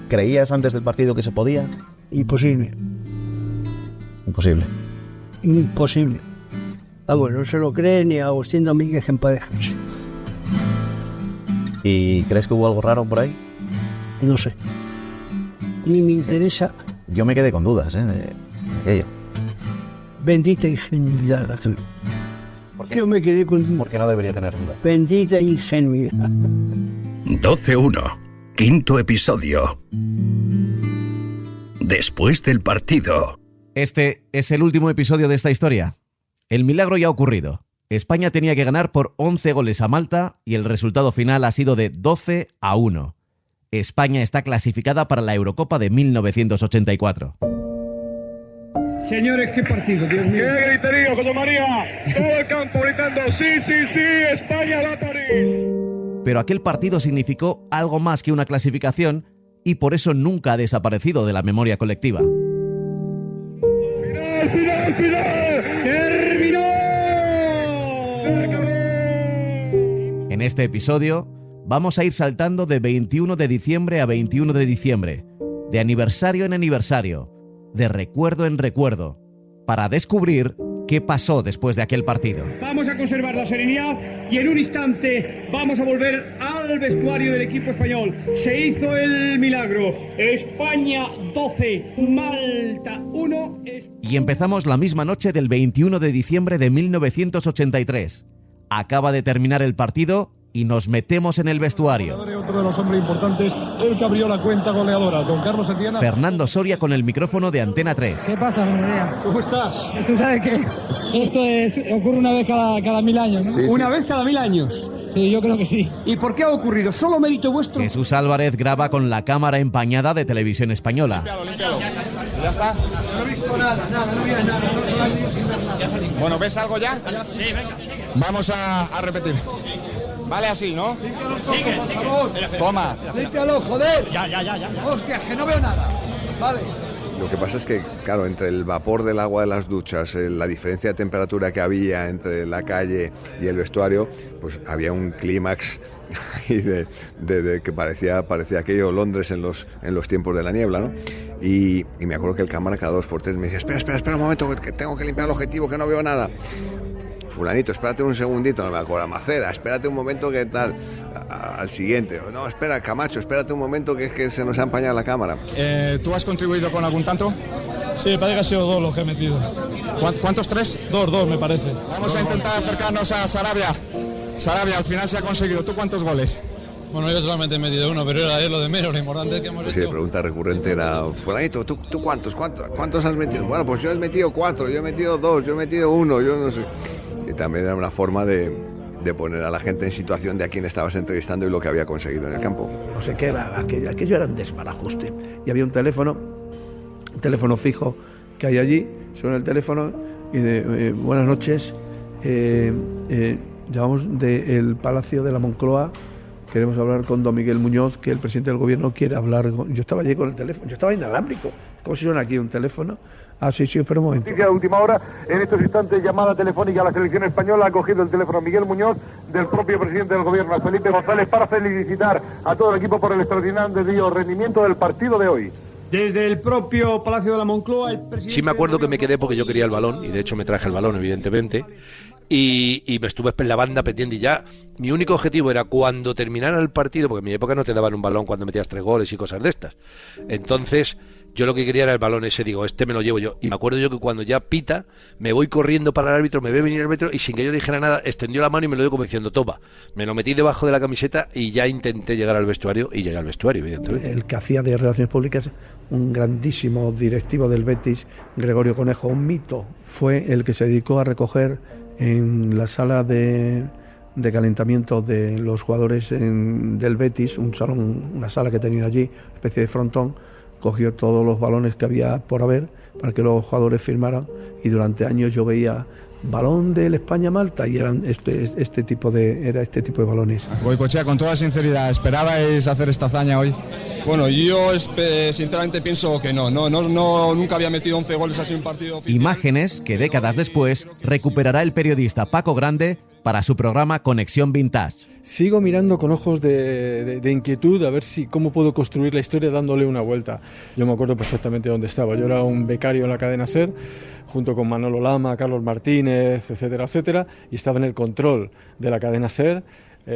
¿Creías antes del partido que se podía? Imposible. Imposible. Imposible. No se lo cree ni Agustín Domínguez en Parejas. ¿Y crees que hubo algo raro por ahí? No sé. Ni me interesa. Yo me quedé con dudas, de aquello. Bendita ingenuidad la tuya. ¿Por qué? Yo me quedé con dudas. Porque no debería tener dudas. Bendita ingenuidad. 12-1. Quinto episodio. Después del partido. Este es el último episodio de esta historia. El milagro ya ha ocurrido. España tenía que ganar por 11 goles a Malta y el resultado final ha sido de 12-1. España está clasificada para la Eurocopa de 1984. Señores, qué partido, Dios mío. ¡Qué griterío, José María! Todo el campo gritando, sí, España va a París. Pero aquel partido significó algo más que una clasificación y por eso nunca ha desaparecido de la memoria colectiva. ¡Final! ¡Terminó! En este episodio vamos a ir saltando de 21 de diciembre a 21 de diciembre, de aniversario en aniversario, de recuerdo en recuerdo, para descubrir qué pasó después de aquel partido. Vamos a conservar la serenidad y en un instante vamos a volver al vestuario del equipo español. Se hizo el milagro. España 12, Malta 1. Y empezamos la misma noche del 21 de diciembre de 1983. Acaba de terminar el partido y nos metemos en el vestuario. Otro de los hombres importantes, el que abrió la cuenta goleadora, don Carlos Etienne. Fernando Soria con el micrófono de Antena 3. ¿Qué pasa, María? ¿Cómo estás? Tú sabes que esto ocurre una vez cada 1000 años, ¿no? Sí, ¿Una vez cada 1000 años? Sí, yo creo que sí. ¿Y por qué ha ocurrido? ¿Solo mérito vuestro? Jesús Álvarez graba con la cámara empañada de Televisión Española. Límpialo. ¿Ya está? No he visto nada, no había nada, no se lo han dicho sin ver nada. Bueno, ¿ves algo ya? Sí, venga. Vamos a repetir. Vale así, ¿no? Límpialo todo, por favor. Toma. Límpialo, joder. Ya. Hostias, que no veo nada. Vale. Lo que pasa es que, claro, entre el vapor del agua de las duchas, la diferencia de temperatura que había entre la calle y el vestuario, pues había un clímax ahí de que parecía aquello Londres en los tiempos de la niebla, ¿no? Y me acuerdo que el cámara cada 2 por 3 me decía, espera un momento, que tengo que limpiar el objetivo, que no veo nada. Fulanito, espérate un segundito, no me acuerdo, Maceda, espérate un momento que tal, al siguiente, no, espera, Camacho, espérate un momento que es que se nos ha empañado la cámara. ¿Tú has contribuido con algún tanto? Sí, parece que ha sido 2 los que he metido. ¿Cuántos? 3? 2 me parece. Vamos a intentar acercarnos a Sarabia. Sarabia, al final se ha conseguido. ¿Tú cuántos goles? Bueno, yo solamente he metido 1, pero era lo de menos, lo importante es que hemos Pues hecho. sí, la pregunta recurrente era, Fulanito, ¿tú cuántos has metido? Bueno, pues yo he metido 4, yo he metido 2, yo he metido 1, yo no sé. Y también era una forma de poner a la gente en situación de a quién estabas entrevistando y lo que había conseguido en el campo. No sé qué era, aquello era un desbarajuste. Y había un teléfono fijo que hay allí, suena el teléfono y buenas noches, llamamos del Palacio de la Moncloa, queremos hablar con don Miguel Muñoz, que el presidente del gobierno quiere hablar. Yo estaba allí con el teléfono, yo estaba inalámbrico. ¿Cómo se suena aquí un teléfono? Ah, sí, espera un momento. Noticia de última hora, en estos instantes llamada telefónica a la selección española, ha cogido el teléfono Miguel Muñoz, del propio presidente del gobierno, Felipe González, para felicitar a todo el equipo por el extraordinario rendimiento del partido de hoy. Desde el propio Palacio de la Moncloa, el presidente... Sí me acuerdo que me quedé porque yo quería el balón, y de hecho me traje el balón, evidentemente, y me estuve en la banda pendiente y ya mi único objetivo era cuando terminara el partido, porque en mi época no te daban un balón cuando metías 3 goles y cosas de estas. Entonces yo lo que quería era el balón ese, digo, este me lo llevo yo. Y me acuerdo yo que cuando ya pita, me voy corriendo para el árbitro, me ve venir el árbitro y sin que yo dijera nada, extendió la mano y me lo dio como diciendo, toma. Me lo metí debajo de la camiseta y ya intenté llegar al vestuario y llegué al vestuario, evidentemente. El que hacía de Relaciones Públicas, un grandísimo directivo del Betis, Gregorio Conejo, un mito, fue el que se dedicó a recoger en la sala de calentamiento de los jugadores del Betis, un salón, una sala que tenían allí, especie de frontón, cogió todos los balones que había por haber para que los jugadores firmaran, y durante años yo veía balón del España-Malta y eran este tipo de balones. Goicoechea, con toda sinceridad, ¿esperabais hacer esta hazaña hoy? Bueno, yo sinceramente pienso que no, nunca había metido 11 goles así en un partido oficial. Imágenes que décadas después recuperará el periodista Paco Grande para su programa Conexión Vintage. Sigo mirando con ojos de inquietud a ver cómo puedo construir la historia dándole una vuelta. Yo me acuerdo perfectamente dónde estaba. Yo era un becario en la cadena SER, junto con Manolo Lama, Carlos Martínez, etcétera, etcétera, y estaba en el control de la cadena SER,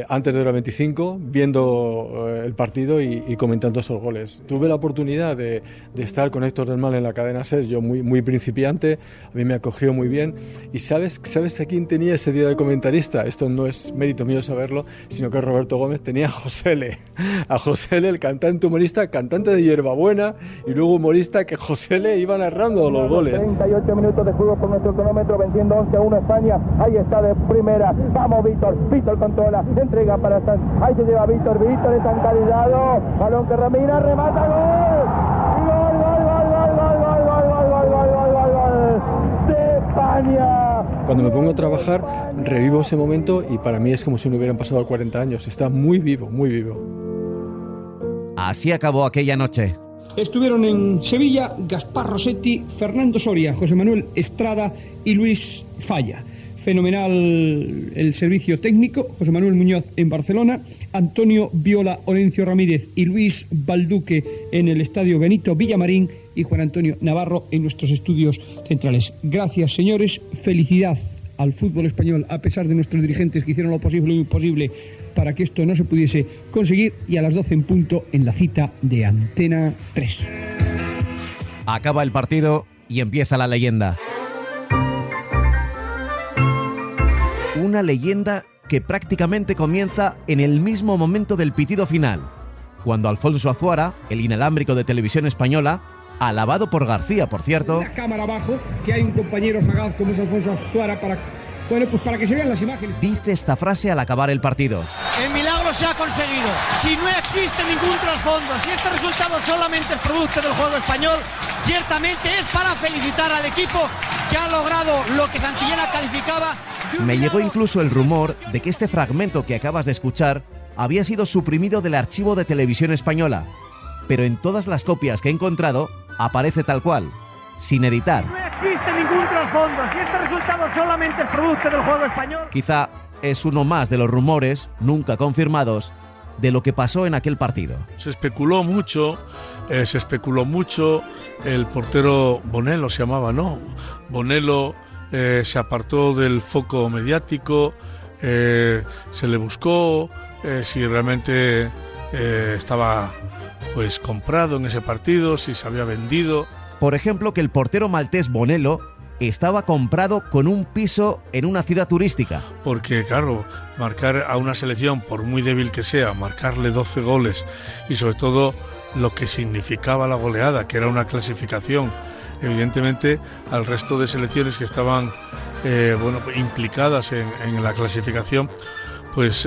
antes de la 25, viendo el partido y comentando esos goles. Tuve la oportunidad de estar con Héctor del Mal en la cadena SER, yo muy principiante, a mí me acogió muy bien. ¿Y sabes a quién tenía ese día de comentarista? Esto no es mérito mío saberlo, sino que Roberto Gómez tenía a Josele, el cantante humorista, cantante de Hierbabuena, y luego humorista que Josele iba narrando los goles. 38 minutos de juego por nuestro cronómetro, venciendo 11-1 España. Ahí está de primera. Vamos, Víctor controla. Entrega para San. Ahí se lleva Víctor es encalillado. Balón que Ramírez remata, gol. Gol de España. Cuando me pongo a trabajar, revivo ese momento y para mí es como si no hubieran pasado 40 años. Está muy vivo, muy vivo. Así acabó aquella noche. Estuvieron en Sevilla Gaspar Rossetti, Fernando Soria, José Manuel Estrada y Luis Falla. Fenomenal el servicio técnico, José Manuel Muñoz en Barcelona, Antonio Viola, Orencio Ramírez y Luis Balduque en el estadio Benito Villamarín y Juan Antonio Navarro en nuestros estudios centrales. Gracias, señores, felicidad al fútbol español, a pesar de nuestros dirigentes que hicieron lo posible y lo imposible para que esto no se pudiese conseguir, y a las 12 en punto en la cita de Antena 3. Acaba el partido y empieza la leyenda. Una leyenda que prácticamente comienza en el mismo momento del pitido final, cuando Alfonso Azuara, el inalámbrico de Televisión Española, alabado por García, por cierto, la cámara abajo, que hay un compañero sagaz como es Alfonso Azuara para que se vean las imágenes. Dice esta frase al acabar el partido. El milagro se ha conseguido. Si no existe ningún trasfondo, si este resultado solamente es producto del juego español, ciertamente es para felicitar al equipo que ha logrado lo que Santillana calificaba. Me llegó incluso el rumor de que este fragmento que acabas de escuchar había sido suprimido del archivo de Televisión Española, pero en todas las copias que he encontrado aparece tal cual, sin editar. No existe ningún trasfondo, si este resultado solamente es producto del juego español. Quizá es uno más de los rumores, nunca confirmados, de lo que pasó en aquel partido. Se especuló mucho, el portero Bonello se llamaba, ¿no? Bonello se apartó del foco mediático, se le buscó si realmente estaba pues comprado en ese partido, si se había vendido. Por ejemplo, que el portero maltés Bonello estaba comprado con un piso en una ciudad turística. Porque claro, marcar a una selección, por muy débil que sea, marcarle 12 goles y sobre todo lo que significaba la goleada, que era una clasificación, evidentemente al resto de selecciones que estaban implicadas en la clasificación, pues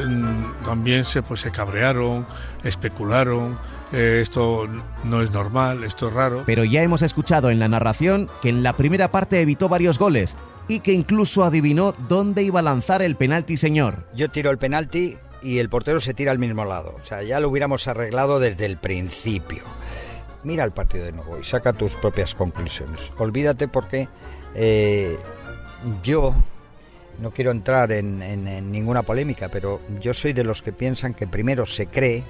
también se cabrearon, especularon, esto no es normal, esto es raro. Pero ya hemos escuchado en la narración que en la primera parte evitó varios goles y que incluso adivinó dónde iba a lanzar el penalti, señor. Yo tiro el penalti y el portero se tira al mismo lado, o sea, ya lo hubiéramos arreglado desde el principio. Mira el partido de nuevo y saca tus propias conclusiones. Olvídate porque yo no quiero entrar en ninguna polémica, pero yo soy de los que piensan que primero se cree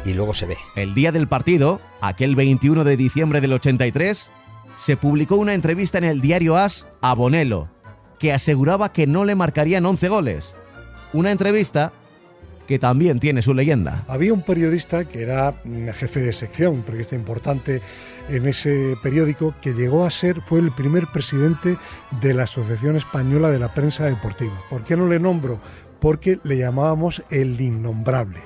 y luego se ve. El día del partido, aquel 21 de diciembre del 83, se publicó una entrevista en el diario AS a Bonello, que aseguraba que no le marcarían 11 goles. Una entrevista que también tiene su leyenda. Había un periodista que era jefe de sección, un periodista importante en ese periódico, que fue el primer presidente de la Asociación Española de la Prensa Deportiva. ¿Por qué no le nombro? Porque le llamábamos el innombrable.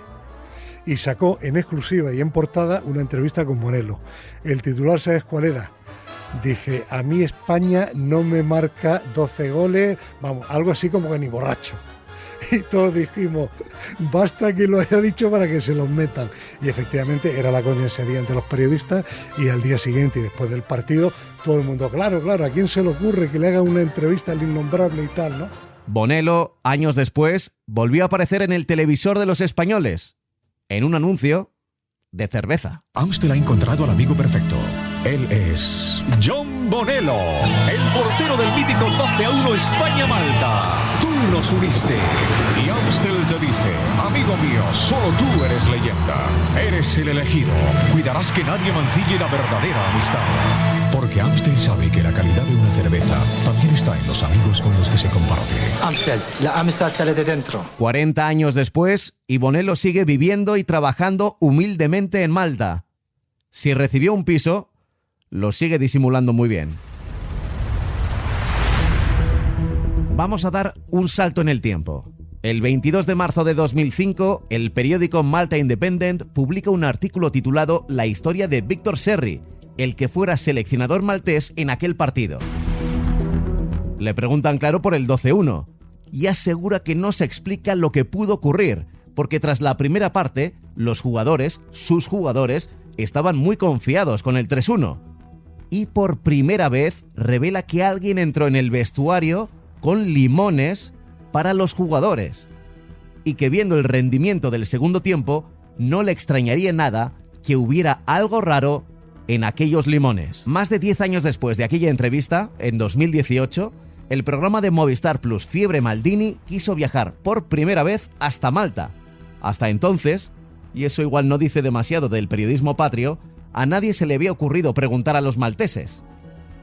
Y sacó en exclusiva y en portada una entrevista con Bonello. El titular, ¿sabes cuál era? Dice, a mí España no me marca 12 goles, vamos, algo así como que ni borracho. Y todos dijimos, basta que lo haya dicho para que se los metan. Y efectivamente era la coña ese día entre los periodistas, y al día siguiente y después del partido, todo el mundo, claro, ¿a quién se le ocurre que le hagan una entrevista al innombrable y tal, no? Bonello, años después, volvió a aparecer en el televisor de los españoles, en un anuncio de cerveza. Amstel ha encontrado al amigo perfecto. Él es John Bonello, el portero del mítico 12-1 España-Malta. nos uniste. Y Amstel te dice, amigo mío, solo tú eres leyenda. Eres el elegido. Cuidarás que nadie mancille la verdadera amistad. Porque Amstel sabe que la calidad de una cerveza también está en los amigos con los que se comparte. Amstel, la amistad sale de dentro. 40 años después, Ibonelo sigue viviendo y trabajando humildemente en Malta. Si recibió un piso, lo sigue disimulando muy bien. Vamos a dar un salto en el tiempo. El 22 de marzo de 2005, el periódico Malta Independent publica un artículo titulado La historia de Víctor Serri, el que fuera seleccionador maltés en aquel partido. Le preguntan claro por el 12-1 y asegura que no se explica lo que pudo ocurrir, porque tras la primera parte, los jugadores, sus jugadores, estaban muy confiados con el 3-1. Y por primera vez revela que alguien entró en el vestuario con limones para los jugadores, y que viendo el rendimiento del segundo tiempo, no le extrañaría nada que hubiera algo raro en aquellos limones. Más de 10 años después de aquella entrevista, en 2018, el programa de Movistar Plus Fiebre Maldini quiso viajar por primera vez hasta Malta. Hasta entonces, y eso igual no dice demasiado del periodismo patrio, a nadie se le había ocurrido preguntar a los malteses.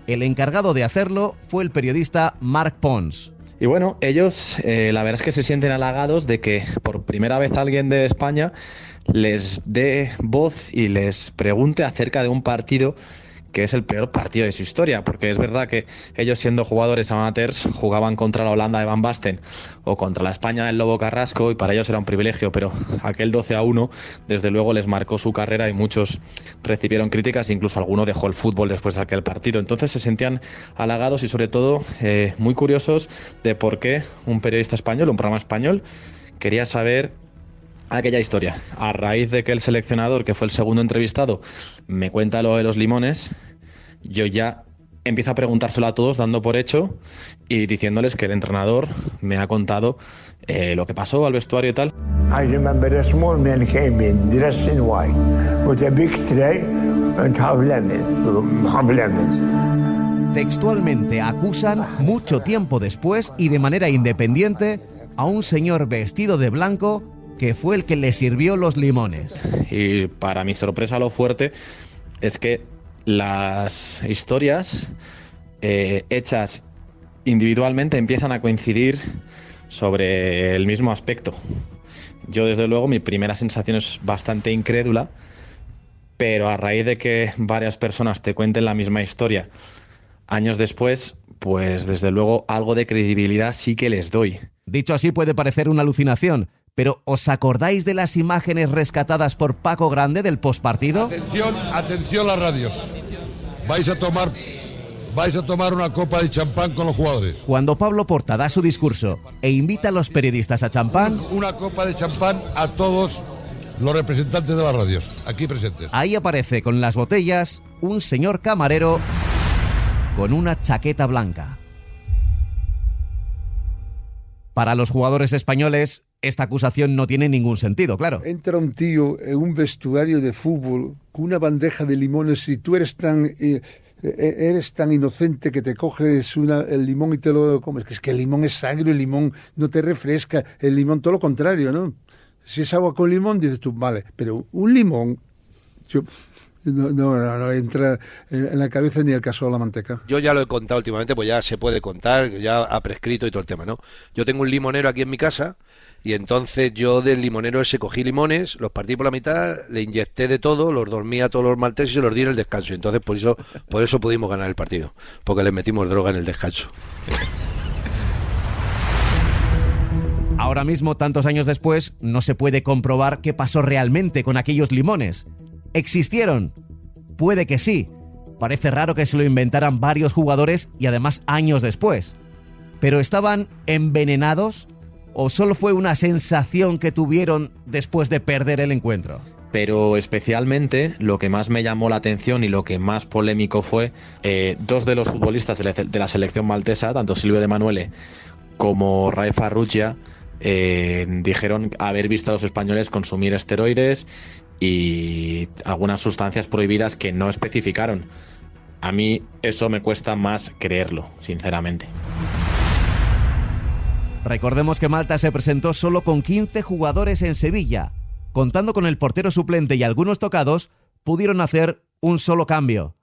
El encargado de hacerlo fue el periodista Marc Pons. Y bueno, ellos la verdad es que se sienten halagados de que por primera vez alguien de España les dé voz y les pregunte acerca de un partido que es el peor partido de su historia, porque es verdad que ellos, siendo jugadores amateurs, jugaban contra la Holanda de Van Basten o contra la España del Lobo Carrasco, y para ellos era un privilegio, pero aquel 12-1 desde luego les marcó su carrera y muchos recibieron críticas, incluso alguno dejó el fútbol después de aquel partido. Entonces se sentían halagados y sobre todo muy curiosos de por qué un periodista español, un programa español, quería saber aquella historia. A raíz de que el seleccionador, que fue el segundo entrevistado, me cuenta lo de los limones, yo ya empiezo a preguntárselo a todos, dando por hecho y diciéndoles que el entrenador me ha contado lo que pasó al vestuario y tal. I remember a small man came in dressed in white with a big tray and half lemons. Textualmente acusan, mucho tiempo después y de manera independiente, a un señor vestido de blanco que fue el que le sirvió los limones. Y para mi sorpresa, lo fuerte es que las historias hechas individualmente empiezan a coincidir sobre el mismo aspecto. Yo, desde luego, mi primera sensación es bastante incrédula, pero a raíz de que varias personas te cuenten la misma historia años después, pues desde luego algo de credibilidad sí que les doy. Dicho así puede parecer una alucinación, pero ¿os acordáis de las imágenes rescatadas por Paco Grande del postpartido? Atención las radios. Vais a tomar una copa de champán con los jugadores. Cuando Pablo Porta da su discurso e invita a los periodistas a champán, una copa de champán a todos los representantes de las radios aquí presentes. Ahí aparece con las botellas un señor camarero con una chaqueta blanca. Para los jugadores españoles, esta acusación no tiene ningún sentido, claro. Entra un tío en un vestuario de fútbol con una bandeja de limones y tú eres tan inocente que te coges el limón y te lo comes. Que es que el limón es sangre, el limón no te refresca, el limón todo lo contrario, ¿no? Si es agua con limón, dices tú, vale, pero un limón... No entra en la cabeza ni el caso de la manteca. Yo ya lo he contado últimamente, pues ya se puede contar, ya ha prescrito y todo el tema, ¿no? Yo tengo un limonero aquí en mi casa y entonces yo del limonero ese cogí limones, los partí por la mitad, le inyecté de todo, los dormí a todos los malteses y se los di en el descanso. Y entonces por eso pudimos ganar el partido, porque les metimos droga en el descanso. Ahora mismo, tantos años después, no se puede comprobar qué pasó realmente con aquellos limones. ¿Existieron? Puede que sí. Parece raro que se lo inventaran varios jugadores y además años después. ¿Pero estaban envenenados? ¿O solo fue una sensación que tuvieron después de perder el encuentro? Pero especialmente lo que más me llamó la atención y lo que más polémico fue, dos de los futbolistas de la selección maltesa, tanto Silvio De Manuele como Ray Farrugia, dijeron haber visto a los españoles consumir esteroides y algunas sustancias prohibidas que no especificaron. A mí eso me cuesta más creerlo, sinceramente. Recordemos que Malta se presentó solo con 15 jugadores en Sevilla. Contando con el portero suplente y algunos tocados, pudieron hacer un solo cambio.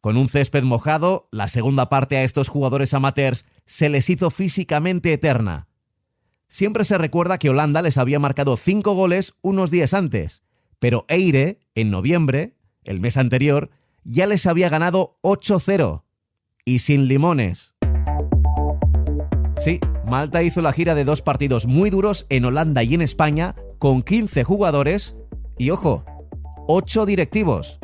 Con un césped mojado, la segunda parte a estos jugadores amateurs se les hizo físicamente eterna. Siempre se recuerda que Holanda les había marcado 5 goles unos días antes, pero Eire, en noviembre, el mes anterior, ya les había ganado 8-0. Y sin limones. Sí, Malta hizo la gira de 2 partidos muy duros en Holanda y en España, con 15 jugadores y, ojo, 8 directivos.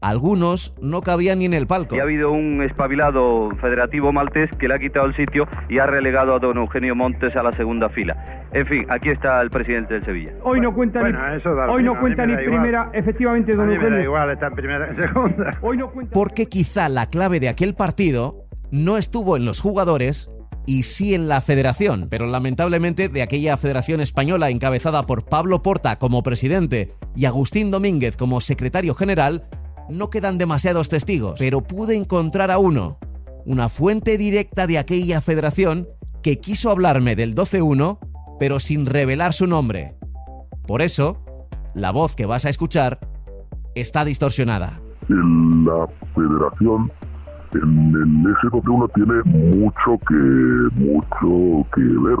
Algunos no cabían ni en el palco. Y ha habido un espabilado federativo maltés que le ha quitado el sitio y ha relegado a don Eugenio Montes a la segunda fila. En fin, aquí está el presidente del Sevilla. Hoy no cuenta ni primera, efectivamente, don Eugenio. Me da igual, está en primera y segunda. Hoy no cuenta. Porque quizá la clave de aquel partido no estuvo en los jugadores y sí en la federación, pero lamentablemente de aquella federación española encabezada por Pablo Porta como presidente y Agustín Domínguez como secretario general, no quedan demasiados testigos, pero pude encontrar a uno, una fuente directa de aquella federación que quiso hablarme del 12-1, pero sin revelar su nombre. Por eso, la voz que vas a escuchar está distorsionada. La federación en el S12-1 tiene mucho que ver,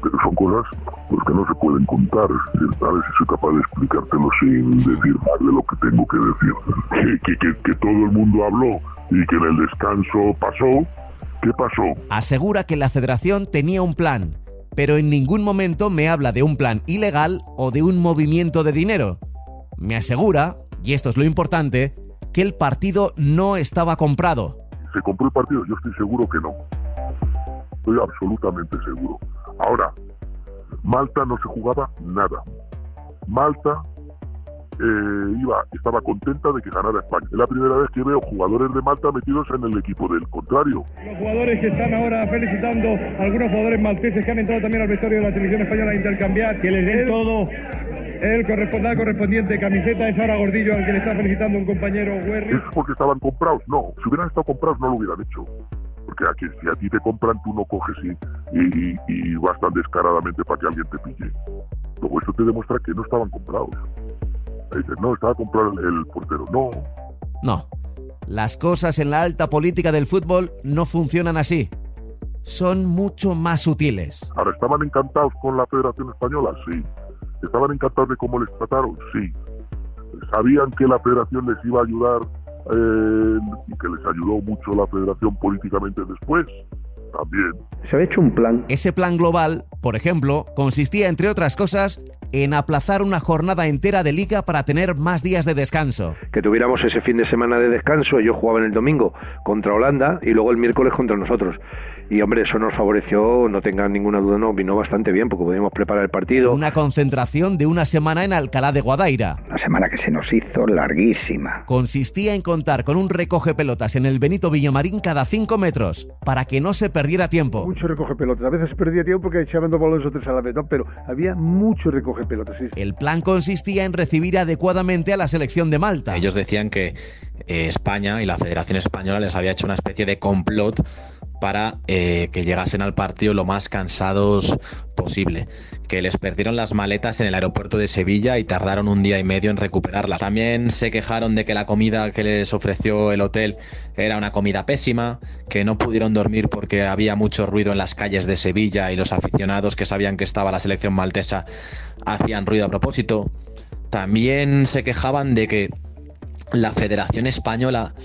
pero son cosas pues, que no se pueden contar. A ver si soy capaz de explicártelo sin decir más de lo que tengo que decir. Que todo el mundo habló y que en el descanso pasó. ¿Qué pasó? Asegura que la federación tenía un plan, pero en ningún momento me habla de un plan ilegal o de un movimiento de dinero. Me asegura, y esto es lo importante, que el partido no estaba comprado. ¿Se compró el partido? Yo estoy seguro que no. Estoy absolutamente seguro. Ahora, Malta no se jugaba nada. Malta estaba contenta de que ganara España. Es la primera vez que veo jugadores de Malta metidos en el equipo del contrario. Los jugadores que están ahora felicitando, algunos jugadores malteses que han entrado también al vestuario de la selección española a intercambiar, que les den todo el correspondiente camiseta. Es ahora Gordillo al que le está felicitando un compañero Werry. ¿Es porque estaban comprados? No, si hubieran estado comprados no lo hubieran hecho. Porque aquí, si a ti te compran, tú no coges y vas tan descaradamente para que alguien te pille. Luego esto te demuestra que no estaban comprados. Dicen, no, estaba comprado el portero. No, las cosas en la alta política del fútbol no funcionan así. Son mucho más sutiles. Ahora, ¿estaban encantados con la Federación Española? Sí. ¿Estaban encantados de cómo les trataron? Sí. ¿Sabían que la Federación les iba a ayudar y que les ayudó mucho la Federación políticamente después? También. Se había hecho un plan. Ese plan global, por ejemplo, consistía, entre otras cosas, en aplazar una jornada entera de liga para tener más días de descanso. Que tuviéramos ese fin de semana de descanso. Ellos jugaban el domingo contra Holanda y luego el miércoles contra nosotros. Y hombre, eso nos favoreció, no tengan ninguna duda, nos vino bastante bien porque podíamos preparar el partido. Una concentración de una semana en Alcalá de Guadaira. Una semana que se nos hizo larguísima. Consistía en contar con un recoge pelotas en el Benito Villamarín cada 5 metros, para que no se perdiera tiempo. Mucho recoge pelotas, a veces se perdía tiempo porque echaban 2 balones o 3 a la vez, ¿no? Pero había mucho recoge pelotas, sí. El plan consistía en recibir adecuadamente a la selección de Malta. Ellos decían que España y la Federación Española les había hecho una especie de complot para que llegasen al partido lo más cansados posible, que les perdieron las maletas en el aeropuerto de Sevilla y tardaron 1 día y medio en recuperarlas. También se quejaron de que la comida que les ofreció el hotel era una comida pésima, que no pudieron dormir porque había mucho ruido en las calles de Sevilla y los aficionados que sabían que estaba la selección maltesa hacían ruido a propósito. También se quejaban de que la Federación Española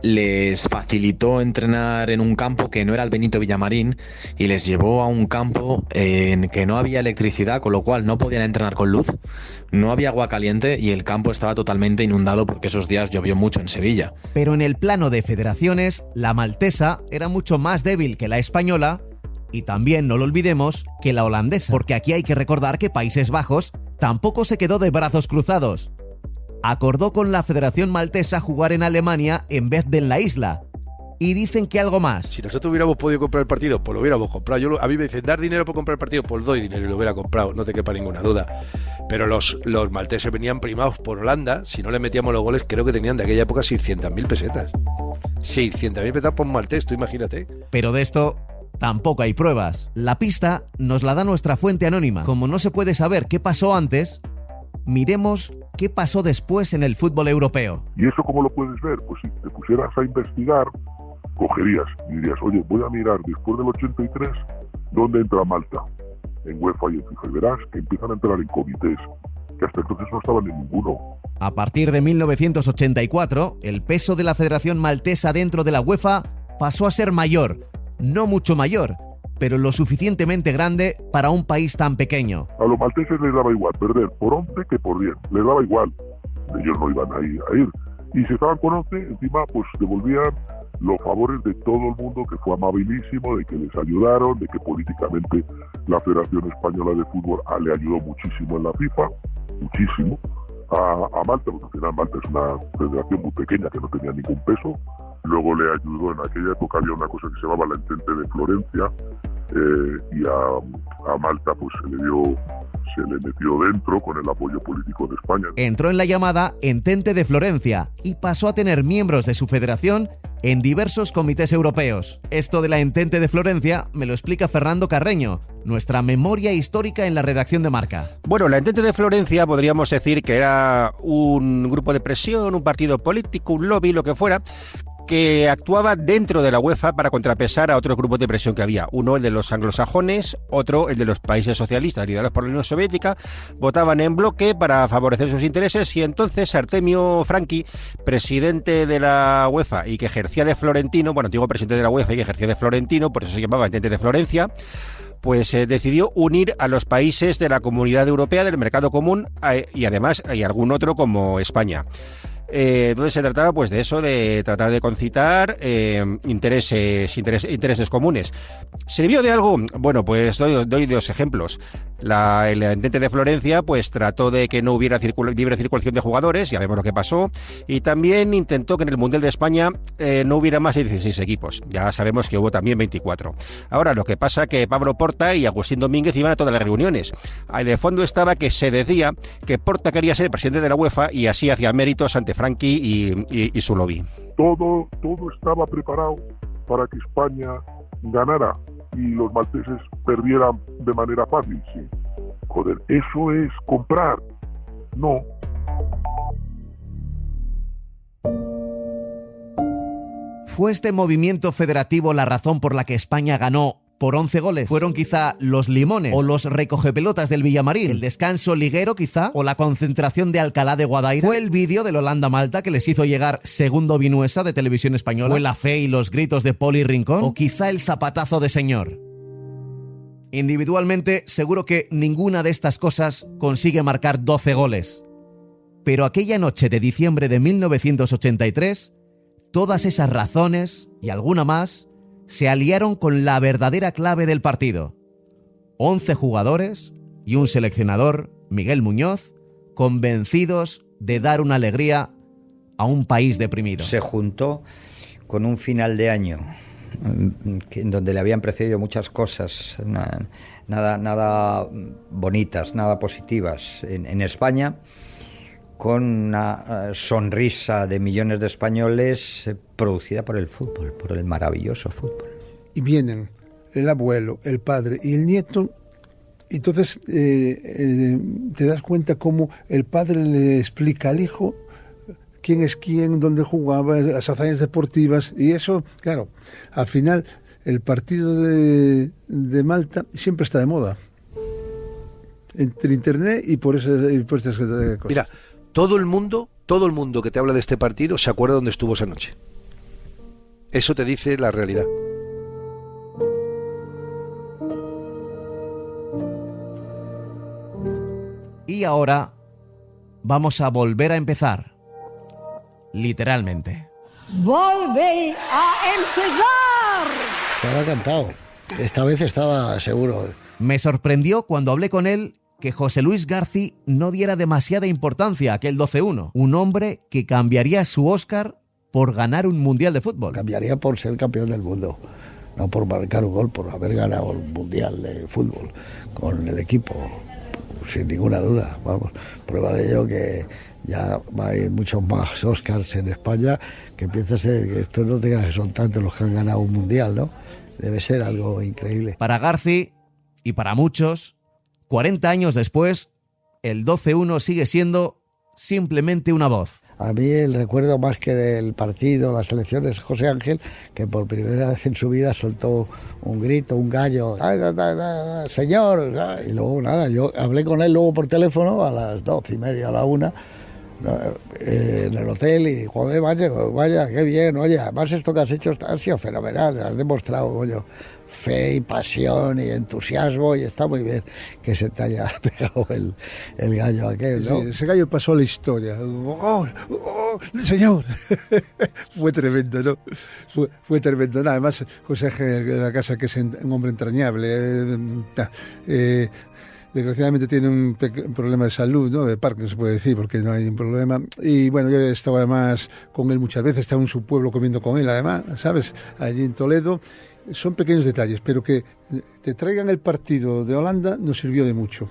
les facilitó entrenar en un campo que no era el Benito Villamarín y les llevó a un campo en que no había electricidad, con lo cual no podían entrenar con luz, no había agua caliente y el campo estaba totalmente inundado porque esos días llovió mucho en Sevilla. Pero en el plano de federaciones, la maltesa era mucho más débil que la española y también, no lo olvidemos, que la holandesa, porque aquí hay que recordar que Países Bajos tampoco se quedó de brazos cruzados. Acordó con la Federación Maltesa jugar en Alemania en vez de en la isla. Y dicen que algo más. Si nosotros hubiéramos podido comprar el partido, pues lo hubiéramos comprado. A mí me dicen, dar dinero por comprar el partido, pues doy dinero y lo hubiera comprado, no te quepa ninguna duda. Pero los malteses venían primados por Holanda. Si no le metíamos los goles, creo que tenían de aquella época 600.000 pesetas. 600.000 pesetas por un maltés, tú imagínate. Pero de esto tampoco hay pruebas. La pista nos la da nuestra fuente anónima. Como no se puede saber qué pasó antes, miremos qué pasó después en el fútbol europeo. ¿Y eso cómo lo puedes ver? Pues si te pusieras a investigar, cogerías y dirías, oye, voy a mirar después del 83 dónde entra Malta, en UEFA y en FIFA, y verás que empiezan a entrar en comités, que hasta entonces no estaban en ninguno. A partir de 1984, el peso de la Federación Maltesa dentro de la UEFA pasó a ser mayor, no mucho mayor, pero lo suficientemente grande para un país tan pequeño. A los malteses les daba igual perder por 11 que por 10, les daba igual. Ellos no iban a ir. Y si estaban con 11, encima pues devolvían los favores de todo el mundo, que fue amabilísimo, de que les ayudaron, de que políticamente la Federación Española de Fútbol le ayudó muchísimo en la FIFA, muchísimo. A Malta, porque al final Malta es una federación muy pequeña que no tenía ningún peso. Luego le ayudó, en aquella época había una cosa que se llamaba la Entente de Florencia, y a Malta pues se le metió dentro con el apoyo político de España. Entró en la llamada Entente de Florencia y pasó a tener miembros de su federación en diversos comités europeos. Esto de la Entente de Florencia me lo explica Fernando Carreño, nuestra memoria histórica en la redacción de Marca. Bueno, la Entente de Florencia podríamos decir que era un grupo de presión, un partido político, un lobby, lo que fuera, que actuaba dentro de la UEFA para contrapesar a otros grupos de presión que había. Uno, el de los anglosajones, otro, el de los países socialistas liderados por la Unión Soviética. Votaban en bloque para favorecer sus intereses y entonces Artemio Franchi, presidente de la UEFA y que ejercía de florentino, bueno, antiguo presidente de la UEFA y que ejercía de florentino, por eso se llamaba Entente de Florencia, pues decidió unir a los países de la Comunidad Europea del Mercado Común y además hay algún otro como España. Entonces se trataba pues de eso, de tratar de concitar intereses comunes. ¿Sirvió de algo? Bueno, pues doy dos ejemplos. La Entente de Florencia pues trató de que no hubiera libre circulación de jugadores, ya vemos lo que pasó, y también intentó que en el Mundial de España no hubiera más de 16 equipos. Ya sabemos que hubo también 24. Ahora, lo que pasa es que Pablo Porta y Agustín Domínguez iban a todas las reuniones. Ahí de fondo estaba que se decía que Porta quería ser presidente de la UEFA y así hacía méritos ante Franchi y su lobby. Todo estaba preparado para que España ganara y los malteses perdieran de manera fácil, sí. Joder, eso es comprar. No. ¿Fue este movimiento federativo la razón por la que España ganó por 11 goles? ¿Fueron quizá los limones o los recogepelotas del Villamarín? ¿El descanso liguero quizá? ¿O la concentración de Alcalá de Guadaira? ¿Fue el vídeo del Holanda-Malta que les hizo llegar Segundo Vinuesa de Televisión Española? ¿Fue la fe y los gritos de Poli Rincón? ¿O quizá el zapatazo de Señor? Individualmente, seguro que ninguna de estas cosas consigue marcar 12 goles. Pero aquella noche de diciembre de 1983, todas esas razones, y alguna más, se aliaron con la verdadera clave del partido. 11 jugadores y un seleccionador, Miguel Muñoz, convencidos de dar una alegría a un país deprimido. Se juntó con un final de año en donde le habían precedido muchas cosas, nada bonitas, nada positivas en España, con una sonrisa de millones de españoles producida por el fútbol, por el maravilloso fútbol. Y vienen el abuelo, el padre y el nieto, entonces te das cuenta cómo el padre le explica al hijo quién es quién, dónde jugaba, las hazañas deportivas, y eso, claro, al final el partido de Malta siempre está de moda, entre internet y por estas cosas. Mira, todo el mundo que te habla de este partido se acuerda dónde estuvo esa noche. Eso te dice la realidad. Y ahora vamos a volver a empezar. Literalmente. ¡Volve a empezar! Estaba cantado. Esta vez estaba seguro. Me sorprendió cuando hablé con él que José Luis García no diera demasiada importancia a aquel 12-1. Un hombre que cambiaría su Oscar por ganar un Mundial de Fútbol. Cambiaría por ser campeón del mundo. No por marcar un gol, por haber ganado el Mundial de Fútbol con el equipo. Sin ninguna duda. Vamos, prueba de ello que ya va a ir muchos más Oscars en España, que piensa ser que estos no te creas que son tantos los que han ganado un Mundial, ¿no? Debe ser algo increíble. Para Garci y para muchos, 40 años después, el 12-1 sigue siendo simplemente una voz. A mí el recuerdo más que del partido, las elecciones, José Ángel, que por primera vez en su vida soltó un grito, un gallo, señor, y luego nada, yo hablé con él luego por teléfono a las 12:30, a la 1, en el hotel, y joder, vaya, qué bien, oye, además esto que has hecho ha sido fenomenal, has demostrado, coño, fe y pasión y entusiasmo, y está muy bien que se te haya pegado el gallo aquel, ¿no? Sí, ese gallo pasó a la historia. Señor. Fue tremendo, ¿no? Fue tremendo. Nada, además, José Ángel de la Casa, que es un hombre entrañable. Desgraciadamente tiene un problema de salud, ¿no? De Parkinson, se puede decir, porque no hay un problema. Y bueno, yo he estado además con él muchas veces, he estado en su pueblo comiendo con él, además, ¿sabes? Allí en Toledo. Son pequeños detalles, pero que te traigan el partido de Holanda nos sirvió de mucho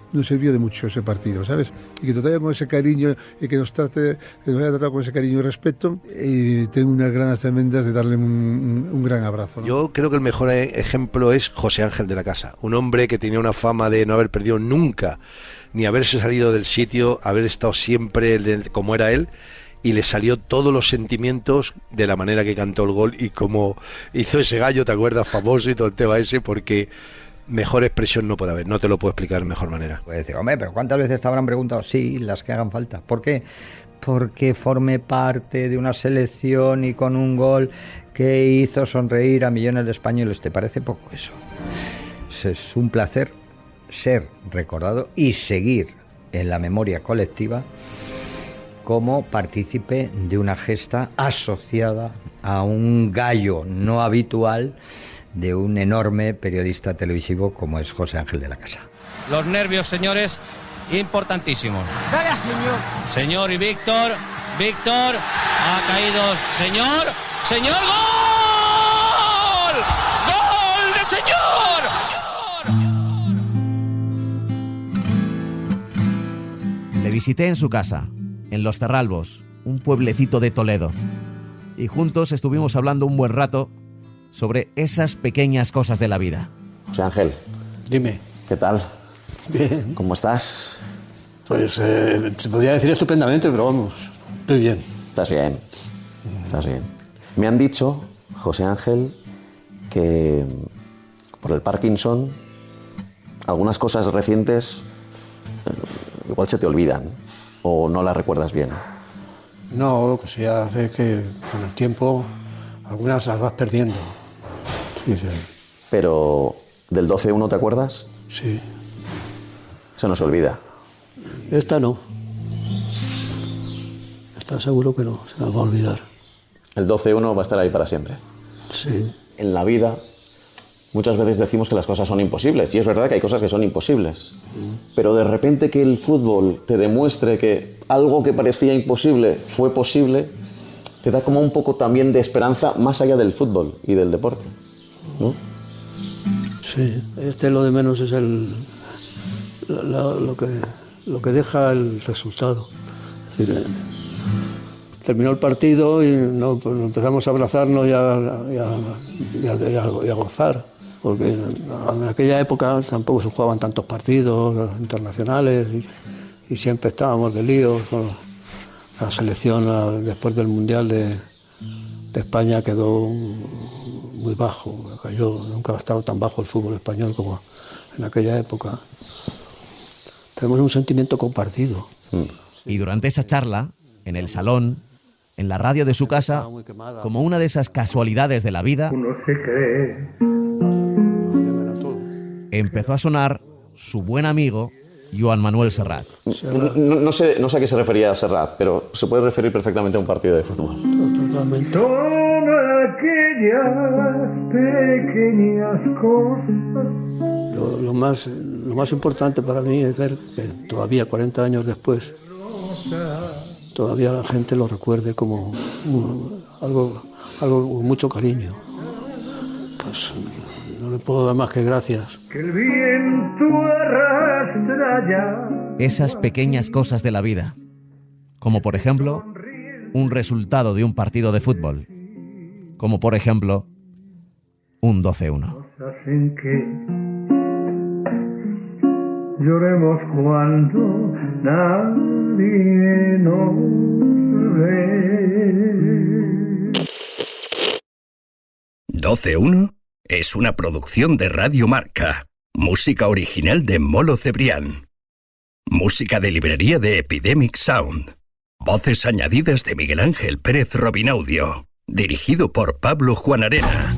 ese partido, ¿sabes? Y que te traigan con ese cariño y que nos haya tratado con ese cariño y respeto, y tengo unas ganas tremendas de darle un gran abrazo, ¿no? Yo creo que el mejor ejemplo es José Ángel de la Casa, un hombre que tenía una fama de no haber perdido nunca, ni haberse salido del sitio, haber estado siempre como era él, y le salió todos los sentimientos de la manera que cantó el gol y cómo hizo ese gallo, ¿te acuerdas? Famoso y todo el tema ese, porque mejor expresión no puede haber, no te lo puedo explicar de mejor manera. Puedes decir, hombre, pero ¿cuántas veces te habrán preguntado? Sí, las que hagan falta. ¿Por qué? Porque formé parte de una selección y con un gol que hizo sonreír a millones de españoles. ¿Te parece poco eso? Es un placer ser recordado y seguir en la memoria colectiva como partícipe de una gesta asociada a un gallo no habitual de un enorme periodista televisivo como es José Ángel de la Casa. Los nervios, señores, importantísimos. Venga, señor. Señor y Víctor ha caído, señor, ¡gol! ¡Gol de señor! Le visité en su casa, en Los Cerralbos, un pueblecito de Toledo. Y juntos estuvimos hablando un buen rato sobre esas pequeñas cosas de la vida. José Ángel. Dime. ¿Qué tal? Bien. ¿Cómo estás? Pues se podría decir estupendamente, pero vamos, estoy bien. Estás bien. Me han dicho, José Ángel, que por el Parkinson algunas cosas recientes igual se te olvidan. ¿O no la recuerdas bien? No, lo que se hace es que con el tiempo algunas las vas perdiendo. Sí. Pero del 12-1, ¿te acuerdas? Sí. Eso no se olvida. Esta no. Esta seguro que no, se nos va a olvidar. El 12-1 va a estar ahí para siempre. Sí. En la vida muchas veces decimos que las cosas son imposibles, y es verdad que hay cosas que son imposibles. Pero de repente que el fútbol te demuestre que algo que parecía imposible fue posible, te da como un poco también de esperanza más allá del fútbol y del deporte, ¿no? Sí, lo de menos es lo que deja el resultado. Es decir, terminó el partido y pues empezamos a abrazarnos y a gozar. Porque en aquella época tampoco se jugaban tantos partidos internacionales y siempre estábamos de líos con la selección. Después del Mundial de España quedó muy bajo, cayó, nunca ha estado tan bajo el fútbol español como en aquella época. Tenemos un sentimiento compartido. Y durante esa charla, en el salón, en la radio de su casa, como una de esas casualidades de la vida, Uno se cree. empezó a sonar su buen amigo Joan Manuel Serrat. No sé a qué se refería Serrat, pero se puede referir perfectamente a un partido de fútbol. Totalmente. Son aquellas pequeñas cosas. Lo más importante para mí es ver que todavía 40 años después todavía la gente lo recuerde como algo con mucho cariño. Pues no le puedo dar más que gracias. Que el viento arrastra ya. Esas pequeñas cosas de la vida, como por ejemplo un resultado de un partido de fútbol, como por ejemplo un 12-1. Hacen que lloremos cuando nadie nos ve. 12-1 es una producción de Radio Marca. Música original de Molo Cebrián. Música de librería de Epidemic Sound. Voces añadidas de Miguel Ángel Pérez Robinaudio. Dirigido por Pablo Juan Arena.